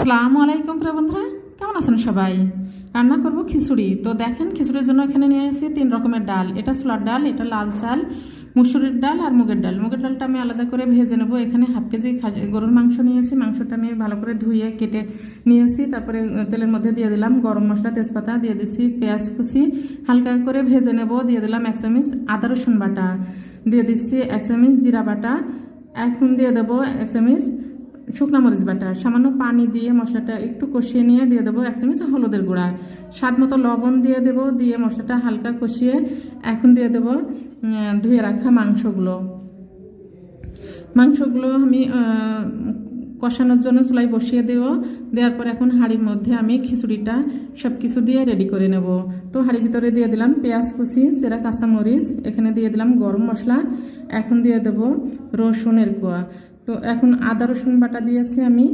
আসসালামু আলাইকুম প্রিয় বন্ধুরা, কেমন আছেন সবাই? রান্না করব খিচুড়ি। তো দেখেন, খিচুড়ির জন্য এখানে নিয়ে এসেছি 3 রকমের ডাল। এটা ছোলার ডাল, এটা লাল চাল, মুসুরির ডাল আর মুগের ডাল। মুগের ডালটা আমি আলাদা করে ভেজে নেব। এখানে হাফ কেজি গরুর মাংস নিয়েছি। মাংসটা আমি ভালো করে ধুয়ে কেটে নিয়েছি। তারপরে তেলের মধ্যে দিয়ে দিলাম গরম মশলা, তেজপাতা, দিয়ে দিচ্ছি পেঁয়াজ কুচি, হালকা করে ভেজে নেব। দিয়ে দিলাম 1 চামচ আদা রসুন বাটা, দিয়ে দিচ্ছি 1 চামচ জিরা বাটা, এখন দিয়ে দেবো 1 চামচ শুকনো মরিচ বাটা। সামান্য পানি দিয়ে মশলাটা একটু কষিয়ে নিয়ে দিয়ে দেবো 1 চামচ হলুদের গুঁড়া, স্বাদ মতো লবণ দিয়ে দেবো। দিয়ে মশলাটা হালকা কষিয়ে এখন দিয়ে দেবো ধুয়ে রাখা মাংসগুলো আমি কষানোর জন্য চুলায় বসিয়ে দেবো। দেওয়ার পর এখন হাঁড়ির মধ্যে আমি খিচুড়িটা সব কিছু দিয়ে রেডি করে নেব। তো হাঁড়ির ভিতরে দিয়ে দিলাম পেঁয়াজ কুচি, চেরা কাঁচামরিচ, এখানে দিয়ে দিলাম গরম মশলা, এখন দিয়ে দেবো রসুনের কোয়া। তো এখন আদা রসুন বাটা দিয়েছি আমি